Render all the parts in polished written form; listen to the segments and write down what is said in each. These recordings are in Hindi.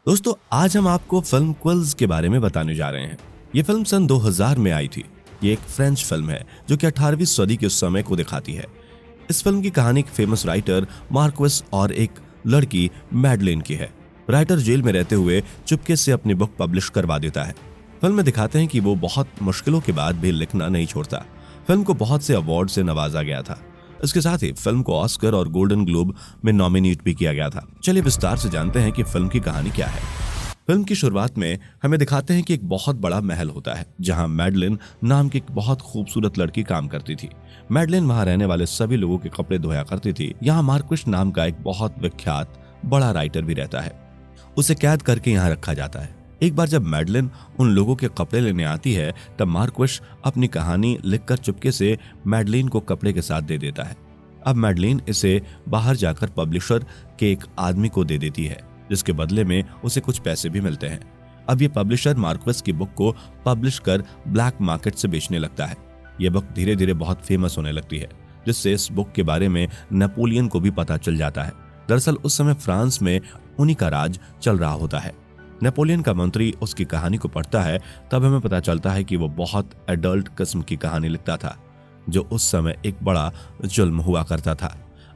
दोस्तों, आज हम आपको फिल्म क्विल्स के बारे में बताने जा रहे हैं। ये फिल्म सन 2000 में आई थी। ये एक फ्रेंच फिल्म है जो कि 18वीं सदी के उस समय को दिखाती है। इस फिल्म की कहानी एक फेमस राइटर मार्क्वेस और एक लड़की मैडलेन की है। राइटर जेल में रहते हुए चुपके से अपनी बुक पब्लिश करवा देता है। फिल्म में दिखाते हैं कि वो बहुत मुश्किलों के बाद भी लिखना नहीं छोड़ता। फिल्म को बहुत से अवार्ड से नवाजा गया था। इसके साथ ही फिल्म को ऑस्कर और गोल्डन ग्लोब में नॉमिनेट भी किया गया था। चलिए विस्तार से जानते हैं कि फिल्म की कहानी क्या है। फिल्म की शुरुआत में हमें दिखाते हैं कि एक बहुत बड़ा महल होता है जहां मैडलिन नाम की एक बहुत खूबसूरत लड़की काम करती थी। मैडलिन वहां रहने वाले सभी लोगों के कपड़े धोया करती थी। यहाँ मार्क्वेस नाम का एक बहुत विख्यात बड़ा राइटर भी रहता है। उसे कैद करके यहाँ रखा जाता है। एक बार जब मैडलिन उन लोगों के कपड़े लेने आती है तब मार्क्वेस अपनी कहानी लिखकर चुपके से मैडलिन को कपड़े के साथ दे देता है। अब मैडलिन इसे बाहर जाकर पब्लिशर के एक आदमी को दे देती है, जिसके बदले में उसे कुछ पैसे भी मिलते हैं। अब ये पब्लिशर मार्क्वेस की बुक को पब्लिश कर ब्लैक मार्केट से बेचने लगता है। यह बुक धीरे धीरे बहुत फेमस होने लगती है, जिससे इस बुक के बारे में नेपोलियन को भी पता चल जाता है। दरअसल उस समय फ्रांस में उन्हीं का राज चल रहा होता है। नेपोलियन का मंत्री उसकी कहानी को पढ़ता है तब हमें पता चलता है कि वो बहुत एडल्ट किस्म की कहानी लिखता था, जो उस समय एक बड़ा जुल्म हुआ करता था।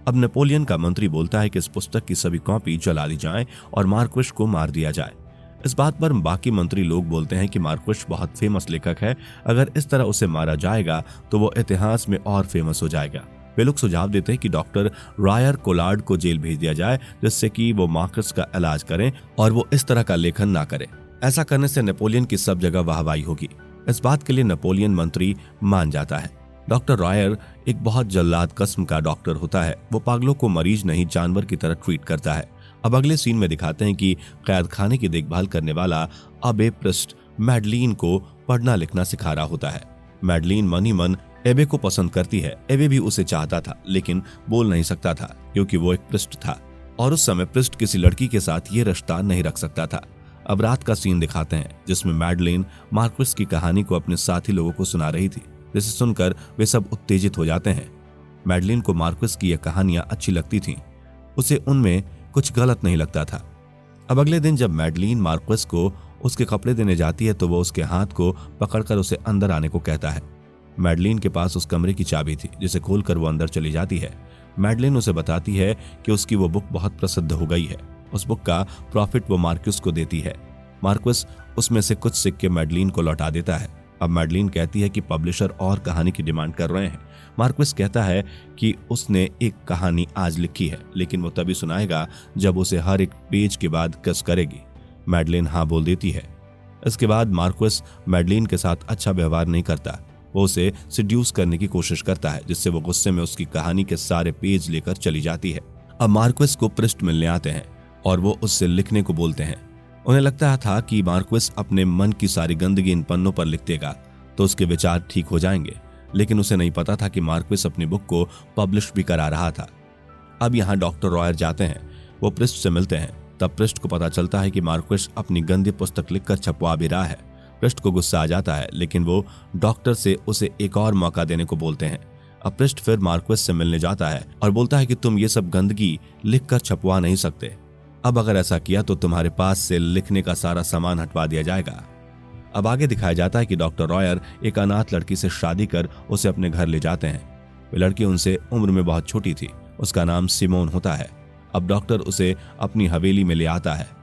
अब नेपोलियन का मंत्री बोलता है कि इस पुस्तक की सभी कॉपी जला दी जाए और मार्क्वेस को मार दिया जाए। इस बात पर बाकी मंत्री लोग बोलते हैं कि मार्क्वेस बहुत फेमस लेखक है, अगर इस तरह उसे मारा जाएगा तो वो इतिहास में और फेमस हो जाएगा। वे लोग सुझाव देते हैं कि डॉक्टर रॉयर कोलार्ड को जेल भेज दिया जाए, जिससे कि वो मार्क्वेस का इलाज करें और वो इस तरह का लेखन ना करे। ऐसा करने से नेपोलियन की सब जगह वाहवाही होगी। इस बात के लिए नेपोलियन मंत्री मान जाता है। डॉक्टर रॉयर एक बहुत जल्लाद किस्म का डॉक्टर होता है। वो पागलों को मरीज नहीं जानवर की तरह ट्रीट करता है। अब अगले सीन में दिखाते हैं कि कैद खाने की देखभाल करने वाला अबे प्रिस्ट मैडलिन को पढ़ना लिखना सिखा रहा होता है। मैडलिन मन ही मन एबे को पसंद करती है। एबे भी उसे चाहता था, लेकिन बोल नहीं सकता था क्योंकि वो एक प्रिस्ट था और उस समय प्रिस्ट किसी लड़की के साथ ये रिश्ता नहीं रख सकता था। अब रात का सीन दिखाते हैं जिसमें मैडलिन मार्क्वेस की कहानी को अपने साथी लोगों को सुना रही थी, जिसे सुनकर वे सब उत्तेजित हो जाते हैं। मैडलिन को मार्क्वेस की यह कहानियां अच्छी लगती थीं। उसे उनमें कुछ गलत नहीं लगता था। अब अगले दिन जब मैडलिन मार्क्वेस को उसके कपड़े देने जाती है तो वो उसके हाथ को पकड़कर उसे अंदर आने को कहता है। मैडलिन के पास उस कमरे की चाबी थी, जिसे खोलकर वो अंदर चली जाती है। मैडलिन उसे बताती है कि उसकी वो बुक बहुत प्रसिद्ध हो गई है। उस बुक का प्रॉफिट वो मार्क्वेस को देती है। मार्क्वेस उसमें से कुछ सिक्के मैडलिन को लौटा देता है। अब मैडलिन कहती है कि पब्लिशर और कहानी की डिमांड कर रहे हैं। मार्क्वेस कहता है कि उसने एक कहानी आज लिखी है, लेकिन वो तभी सुनाएगा जब उसे हर एक पेज के बाद किस करेगी। मैडलिन हाँ बोल देती है। इसके बाद मार्क्वेस मैडलिन के साथ अच्छा व्यवहार नहीं करता। वो उसे सिड्यूस करने की कोशिश करता है, जिससे वो गुस्से में उसकी कहानी के सारे पेज लेकर चली जाती है। अब मार्क्वेस को प्रिस्ट मिलने आते हैं और वो उससे लिखने को बोलते हैं। उन्हें लगता था कि मार्क्वेस अपने मन की सारी गंदगी इन पन्नों पर लिख देगा तो उसके विचार ठीक हो जाएंगे, लेकिन उसे नहीं पता था कि मार्क्वेस अपनी बुक को पब्लिश भी करा रहा था। अब यहाँ डॉक्टर रॉयर जाते हैं। वो प्रिस्ट से मिलते हैं। तब प्रिस्ट को पता चलता है कि मार्क्वेस अपनी गंदी पुस्तक लिखकर छपवा भी रहा है। प्रिस्ट को गुस्सा आ जाता है, लेकिन वो डॉक्टर से उसे एक और मौका देने को बोलते हैं। अब प्रिस्ट फिर मार्क्वेस से मिलने जाता है और बोलता है कि तुम ये सब गंदगी लिखकर छपवा नहीं सकते। अब अगर ऐसा किया तो तुम्हारे पास से लिखने का सारा सामान हटवा दिया जाएगा। अब आगे दिखाया जाता है कि डॉक्टर रॉयर एक अनाथ लड़की से शादी कर उसे अपने घर ले जाते हैं। वे लड़की उनसे उम्र में बहुत छोटी थी। उसका नाम सिमोन होता है। अब डॉक्टर उसे अपनी हवेली में ले आता है।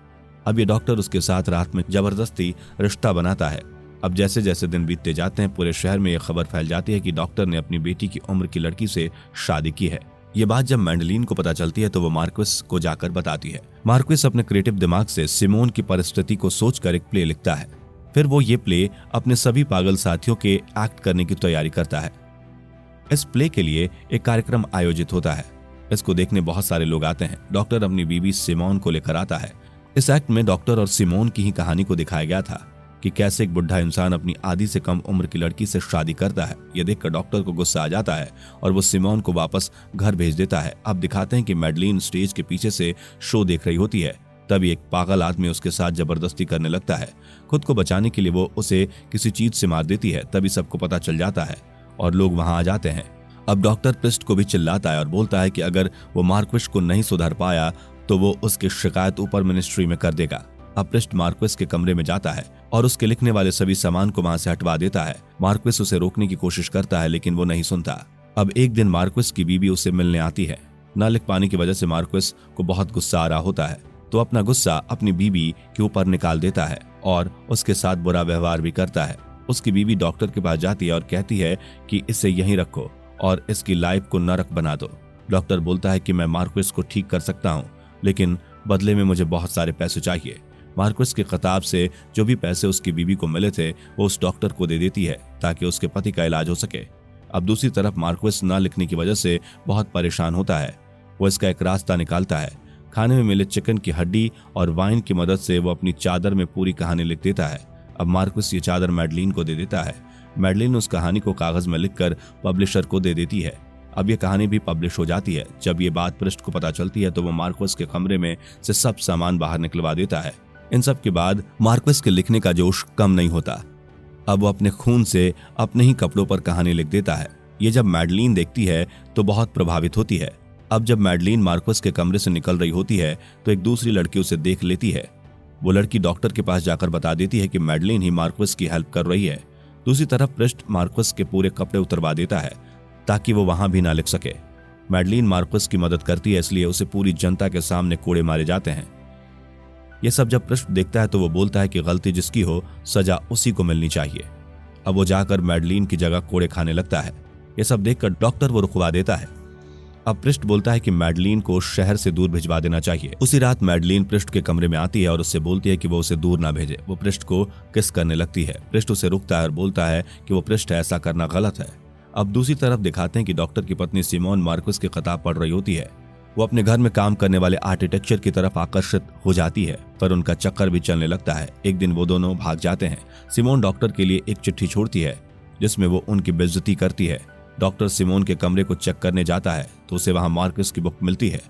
अब ये डॉक्टर उसके साथ रात में जबरदस्ती रिश्ता बनाता है। अब जैसे जैसे दिन बीतते जाते हैं पूरे शहर में यह खबर फैल जाती है कि डॉक्टर ने अपनी बेटी की उम्र की लड़की से शादी की है। ये बात जब मैडलिन को पता चलती है तो वो मार्क्वेस को जाकर बताती है। मार्क्वेस अपने क्रिएटिव दिमाग से सिमोन की परिस्थिति को सोचकर एक प्ले लिखता है। फिर वो ये प्ले अपने सभी पागल साथियों के एक्ट करने की तैयारी करता है। इस प्ले के लिए एक कार्यक्रम आयोजित होता है। इसको देखने बहुत सारे लोग आते हैं। डॉक्टर अपनी बीवी सिमोन को लेकर आता है। इस एक्ट में डॉक्टर और सिमोन की ही कहानी को दिखाया गया था कि कैसे एक बुढ़ा इंसान अपनी आधी से कम उम्र की लड़की से शादी करता है। यह देखकर डॉक्टर को गुस्सा आ जाता है और वो सिमोन को वापस घर भेज देता है। अब दिखाते हैं कि मैडलिन स्टेज के पीछे से शो देख रही होती है। तभी एक पागल आदमी उसके साथ जबरदस्ती करने लगता है। खुद को बचाने के लिए वो उसे किसी चीज से मार देती है। तभी सबको पता चल जाता है और लोग वहां आ जाते हैं। अब डॉक्टर प्रिस्ट को भी चिल्लाता है और बोलता है कि अगर वो मार्क्वेस को नहीं सुधार पाया तो वो उसकी शिकायत ऊपर मिनिस्ट्री में कर देगा। अब पृष्ठ मार्क्वेस के कमरे में जाता है और उसके लिखने वाले सभी सामान को वहां से हटवा देता है। मार्क्वेस उसे रोकने की कोशिश करता है लेकिन वो नहीं सुनता। अब एक दिन मार्क्वेस की बीवी उसे मिलने आती है। न लिख पाने की वजह से मार्क्वेस को बहुत गुस्सा आ रहा होता है, तो अपना गुस्सा अपनी बीवी के ऊपर निकाल देता है और उसके साथ बुरा व्यवहार भी करता है। उसकी बीवी डॉक्टर के पास जाती है और कहती है कि इसे यहीं रखो और इसकी लाइफ को नरक बना दो। डॉक्टर बोलता है कि मैं मार्क्वेस को ठीक कर सकता हूँ, लेकिन बदले में मुझे बहुत सारे पैसे चाहिए। मार्क्वेस के खिताब से जो भी पैसे उसकी बीवी को मिले थे वो उस डॉक्टर को दे देती है ताकि उसके पति का इलाज हो सके। अब दूसरी तरफ मार्क्वेस ना लिखने की वजह से बहुत परेशान होता है। वो इसका एक रास्ता निकालता है। खाने में मिले चिकन की हड्डी और वाइन की मदद से वो अपनी चादर में पूरी कहानी लिख देता है। अब मार्क्वेस ये चादर मैडलिन को दे देता है। मैडलिन उस कहानी को कागज में लिखकर पब्लिशर को दे देती है। अब ये कहानी भी पब्लिश हो जाती है। जब ये बात पृष्ठ को पता चलती है तो वो मार्क्वेस के कमरे में से सब सामान बाहर निकलवा देता है। इन सब के बाद मार्क्वेस के लिखने का जोश कम नहीं होता। अब वो अपने खून से अपने ही कपड़ों पर कहानी लिख देता है। ये जब मैडलिन देखती है तो बहुत प्रभावित होती है। अब जब मैडलिन मार्क्वेस के कमरे से निकल रही होती है तो एक दूसरी लड़की उसे देख लेती है। वो लड़की डॉक्टर के पास जाकर बता देती है कि मैडलिन ही मार्क्वेस की हेल्प कर रही है। दूसरी तरफ पृष्ठ मार्क्वेस के पूरे कपड़े उतरवा देता है ताकि वो वहां भी ना लिख सके। मैडलिन मार्क्वेस की मदद करती है, इसलिए उसे पूरी जनता के सामने कोड़े मारे जाते हैं। ये सब जब पृष्ठ देखता है तो वो बोलता है कि गलती जिसकी हो सजा उसी को मिलनी चाहिए। अब वो जाकर मैडलिन की जगह कोड़े खाने लगता है। ये सब देखकर डॉक्टर वो रुकवा देता है। अब पृष्ठ बोलता है कि मैडलिन को शहर से दूर भिजवा देना चाहिए। उसी रात मैडलिन पृष्ठ के कमरे में आती है और उससे बोलती है कि वो उसे दूर ना भेजे। वो पृष्ठ को किस करने लगती है। पृष्ठ उसे रुकता है और बोलता है कि वो पृष्ठ ऐसा करना गलत है। अब दूसरी तरफ दिखाते हैं कि डॉक्टर की पत्नी सिमोन मार्क्वेस की किताब पढ़ रही होती है। वो अपने घर में काम करने वाले आर्किटेक्चर की तरफ आकर्षित हो जाती है, पर उनका चक्कर भी चलने लगता है। एक दिन वो दोनों भाग जाते हैं। सिमोन डॉक्टर के लिए एक चिट्ठी छोड़ती है जिसमें वो उनकी बेइज्जती करती है। डॉक्टर सिमोन के कमरे को चेक करने जाता है तो उसे वहां मार्क्वेस की बुक मिलती है।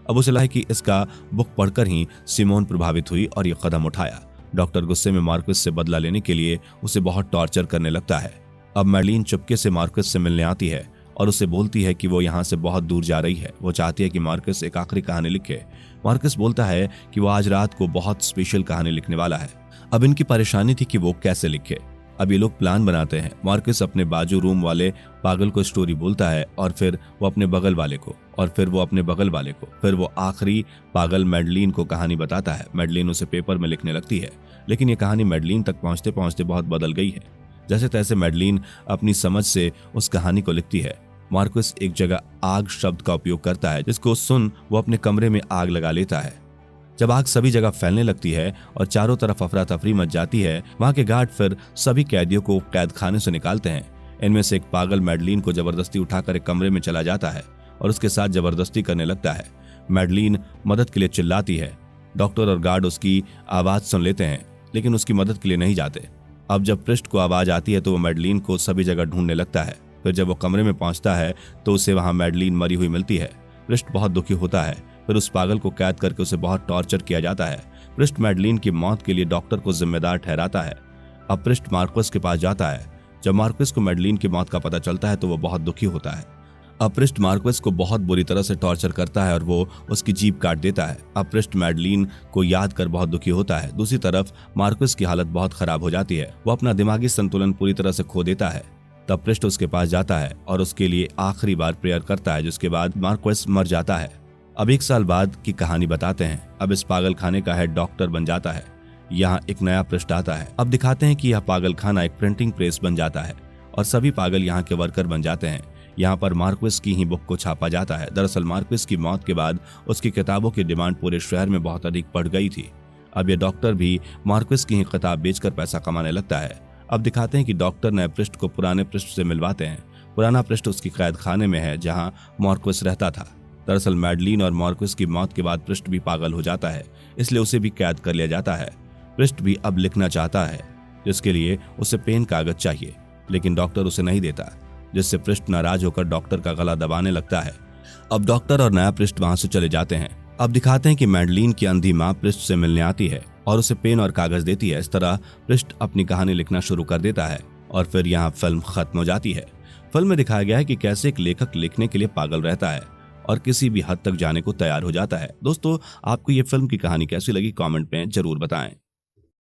अब उसे लगा कि इसका बुक पढ़कर ही सिमोन प्रभावित हुई और ये कदम उठाया। डॉक्टर गुस्से में मार्क्वेस से बदला लेने के लिए उसे बहुत टॉर्चर करने लगता है। अब मैडलिन चुपके से मार्क्वेस से मिलने आती है और उसे बोलती है कि वो यहाँ से बहुत दूर जा रही है। वो चाहती है कि मार्क्वेस एक आखिरी कहानी लिखे। मार्क्वेस बोलता है कि वो आज रात को बहुत स्पेशल कहानी लिखने वाला है। अब इनकी परेशानी थी कि वो कैसे लिखे। अब ये लोग प्लान बनाते हैं। मार्क्वेस अपने बाजू रूम वाले पागल को स्टोरी बोलता है और फिर वो अपने बगल वाले को और फिर वो अपने बगल वाले को, फिर वो आखिरी पागल मैडलिन को कहानी बताता है। मैडलिन उसे पेपर में लिखने लगती है, लेकिन ये कहानी मैडलिन तक पहुंचते पहुंचते बहुत बदल गई है। जैसे तैसे मैडलिन अपनी समझ से उस कहानी को लिखती है। मार्क्वेस एक जगह आग शब्द का उपयोग करता है जिसको सुन वो अपने कमरे में आग लगा लेता है। जब आग सभी जगह फैलने लगती है और चारों तरफ अफरा तफरी मच जाती है, वहां के गार्ड फिर सभी कैदियों को कैद खाने से निकालते हैं। इनमें से एक पागल मैडलिन को जबरदस्ती उठाकर एक कमरे में चला जाता है और उसके साथ जबरदस्ती करने लगता है। मैडलिन मदद के लिए चिल्लाती है। डॉक्टर और गार्ड उसकी आवाज सुन लेते हैं लेकिन उसकी मदद के लिए नहीं जाते। अब जब पृष्ठ को आवाज आती है तो वो मैडलिन को सभी जगह ढूंढने लगता है। फिर जब वो कमरे में पहुंचता है तो उसे वहां मैडलिन मरी हुई मिलती है। पृष्ठ बहुत दुखी होता है। फिर उस पागल को कैद करके उसे बहुत टॉर्चर किया जाता है। पृष्ठ मैडलिन की मौत के लिए डॉक्टर को जिम्मेदार ठहराता है। अब पृष्ठ मार्क्वेस के पास जाता है। जब मार्क्वेस को मैडलिन की मौत का पता चलता है तो वो बहुत दुखी होता है। अब पृष्ठ मार्क्वेस को बहुत बुरी तरह से टॉर्चर करता है और वो उसकी जीभ काट देता है। अब पृष्ठ मैडलिन को याद कर बहुत दुखी होता है। दूसरी तरफ मार्क्वेस की हालत बहुत खराब हो जाती है। वो अपना दिमागी संतुलन पूरी तरह से खो देता है। तब पृष्ठ उसके पास जाता है और उसके लिए आखिरी बार प्रेयर करता है, जिसके बाद मार्क्वेस मर जाता है। अब 1 साल बाद की कहानी बताते हैं। अब इस पागल खाने का हेड डॉक्टर बन जाता है। यहाँ एक नया पृष्ठ आता है। अब दिखाते हैं कि यह पागल खाना एक प्रिंटिंग प्रेस बन जाता है और सभी पागल यहाँ के वर्कर बन जाते हैं। यहाँ पर मार्क्वेस की ही बुक को छापा जाता है। दरअसल मार्क्वेस की मौत के बाद उसकी किताबों की डिमांड पूरे शहर में बहुत अधिक बढ़ गई थी। अब यह डॉक्टर भी मार्क्वेस की ही किताब बेचकर पैसा कमाने लगता है। अब दिखाते हैं कि डॉक्टर नए पृष्ठ को पुराने पृष्ठ से मिलवाते हैं। पुराना पृष्ठ उसकी कैद खाने में है जहाँ मार्क्वेस रहता था। दरअसल मैडलिन और मार्क्वेस की मौत के बाद पृष्ठ भी पागल हो जाता है, इसलिए उसे भी कैद कर लिया जाता है। पृष्ठ भी अब लिखना चाहता है, जिसके लिए उसे पेन कागज चाहिए, लेकिन डॉक्टर उसे नहीं देता, जिससे पृष्ठ नाराज होकर डॉक्टर का गला दबाने लगता है। अब डॉक्टर और नया पृष्ठ वहां से चले जाते हैं। अब दिखाते हैं कि मैडलिन की अंधी माँ पृष्ठ से मिलने आती है और उसे पेन और कागज देती है। इस तरह पृष्ठ अपनी कहानी लिखना शुरू कर देता है और फिर यहाँ फिल्म खत्म हो जाती है। फिल्म में दिखाया गया है कि कैसे एक लेखक लिखने के लिए पागल रहता है और किसी भी हद तक जाने को तैयार हो जाता है। दोस्तों, आपको ये फिल्म की कहानी कैसी लगी कमेंट में जरूर बताएं।